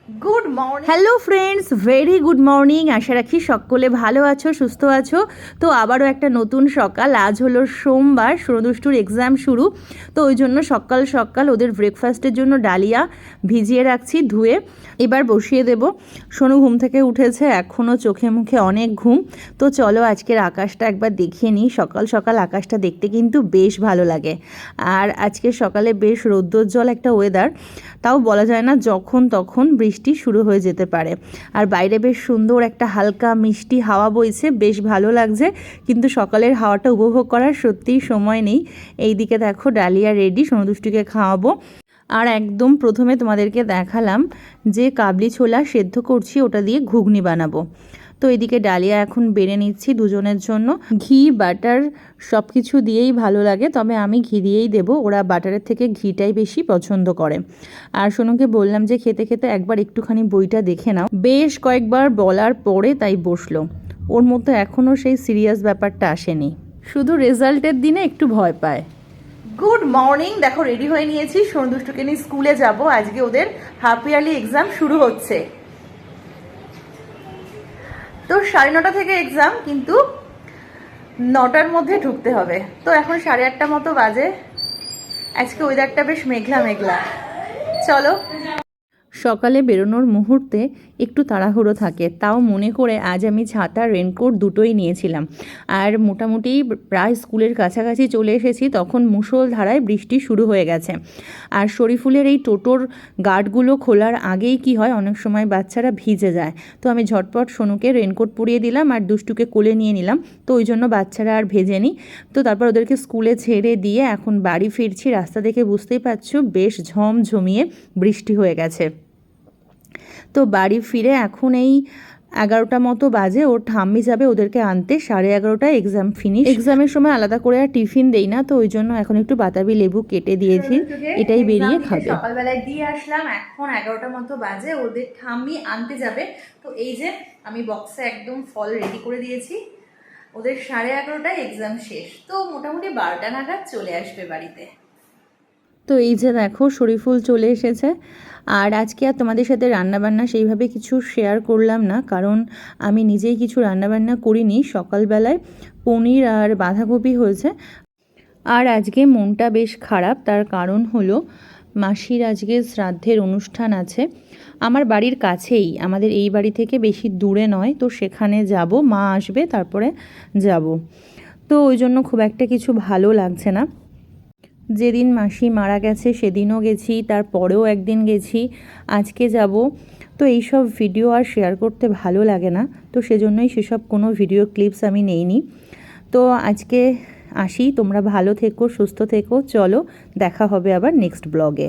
Good morning, hello friends, very good morning. আশা রাখি সকলে ভালো আছো, সুস্থ আছো। তো আবারও একটা নতুন সকাল। আজ হলো সোমবার, সোনদুষ্টুর এক্সাম শুরু। তো ওই জন্য সকাল সকাল ওদের ব্রেকফাস্টের জন্য ডালিয়া ভিজিয়ে রাখছি ধুয়ে, এবার বসিয়ে দেব। সোনু ঘুম থেকে উঠেছে, এখনও চোখে মুখে অনেক ঘুম। তো চলো আজকের আকাশটা একবার দেখিয়ে নিই। সকাল সকাল আকাশটা দেখতে কিন্তু বেশ ভালো লাগে। আর আজকে সকালে বেশ রৌদ্রোজ্জ্বল একটা ওয়েদার, তাও বলা যায় না যখন তখন বৃষ্টি শুরু হয়ে যেতে পারে। আর বাইরে বেশ সুন্দর একটা হালকা মিষ্টি হাওয়া বইছে, বেশ ভালো লাগছে। কিন্তু সকালের হাওয়াটা উপভোগ করার সত্যিই সময় নেই। এইদিকে দেখো ডালিয়া রেডি, সোনদুষ্টুকে খাওয়াবো। আর একদম প্রথমে তোমাদেরকে দেখালাম যে কাবলি ছোলা সেদ্ধ করছি, ওটা দিয়ে ঘুগনি বানাবো। তো এদিকে ডালিয়া এখন বেড়ে নিচ্ছি দুজনের জন্য। ঘি বাটার সব কিছু দিয়েই ভালো লাগে, তবে আমি ঘি দিয়েই দেবো, ওরা বাটারের থেকে ঘিটাই বেশি পছন্দ করে। আর সোনুকে বললাম যে খেতে খেতে একবার একটুখানি বইটা দেখে নাও। বেশ কয়েকবার বলার পরে তাই বসলো। ওর মধ্যে এখনও সেই সিরিয়াস ব্যাপারটা আসেনি, শুধু রেজাল্টের দিনে একটু ভয় পায়। গুড মর্নিং, দেখো রেডি হয়ে নিয়েছি, সোনদুষ্টুকে নিয়ে স্কুলে যাব। আজকে ওদের হাফ ইয়ারলি এক্সাম শুরু হচ্ছে। তো 9:30 থেকে এক্সাম, কিন্তু 9টার মধ্যে ঢুকতে হবে। তো এখন 8:30 মতো বাজে। আজকে ওয়েদারটা বেশ মেঘলা মেঘলা। চলো। সকালে বেরোনোর মুহূর্তে একটু তাড়াহুড়ো থাকে, তাও মনে করে আজ আমি ছাতা রেনকোট দুটোই নিয়েছিলাম। আর মোটামুটি প্রায় স্কুলের কাছাকাছি চলে এসেছি, তখন মুষলধারায় বৃষ্টি শুরু হয়ে গেছে। আর শরীফুলের এই টোটোর গার্ডগুলো খোলার আগেই কি হয়, অনেক সময় বাচ্চারা ভিজে যায়। তো আমি ঝটপট সোনুকে রেনকোট পরিয়ে দিলাম আর দুষ্টুকে কোলে নিয়ে নিলাম। তো ওই জন্য বাচ্চারা আর ভেজেনি। তো তারপর ওদেরকে স্কুলে ছেড়ে দিয়ে এখন বাড়ি ফিরছি। রাস্তা দেখে বুঝতেই পারছো বেশ ঝমঝমিয়ে বৃষ্টি হয়ে গেছে। তো বাড়ি ফিরে এখন এই 11টা মতো বাজে, ওর ঠাম্মি যাবে ওদেরকে আনতে। 11:30টায় এক্সাম ফিনিশ। এক্সামের সময় আলাদা করে আর টিফিন দেই না, তো ওই জন্য এখন একটু বাতাবি লেবু কেটে দিয়েছি, এটাই বেরিয়ে খাবে। সকালবেলায় দিয়ে আসলাম, এখন 11টা মতো বাজে, ওদের ঠাম্মি আনতে যাবে। তো এই যে আমি বক্সে একদম ফল রেডি করে দিয়েছি। ওদের 11:30টায় এক্সাম শেষ, তো মোটামুটি 12টা নাগাদ চলে আসবে বাড়িতে। তো এই যে দেখো শরীফুল চলে এসেছে। আর আজকে আর তোমাদের সাথে রান্নাবান্না সেইভাবে কিছু শেয়ার করলাম না, কারণ আমি নিজেই কিছু রান্নাবান্না করিনি। সকালবেলায় পনির আর বাঁধাকপি হয়েছে। আর আজকে মনটা বেশ খারাপ, তার কারণ হলো মাসির আজকে শ্রাদ্ধের অনুষ্ঠান আছে আমার বাড়ির কাছেই, আমাদের এই বাড়ি থেকে বেশি দূরে নয়। তো সেখানে যাব, মা আসবে, তারপরে যাব। তো ওই জন্য খুব একটা কিছু ভালো লাগছে না। যেদিন মাসি মারা গেছে সেদিনও গেছি, তারপরেও একদিন গেছি, আজকে যাব। তো এইসব ভিডিও আর শেয়ার করতে ভালো লাগে না, তো সেজন্যই সেসব কোনো ভিডিও ক্লিপস আমি নেইনি। তো আজকে আসি, তোমরা ভালো থেকো, সুস্থ থেকো। চলো দেখা হবে আবার নেক্সট ব্লগে।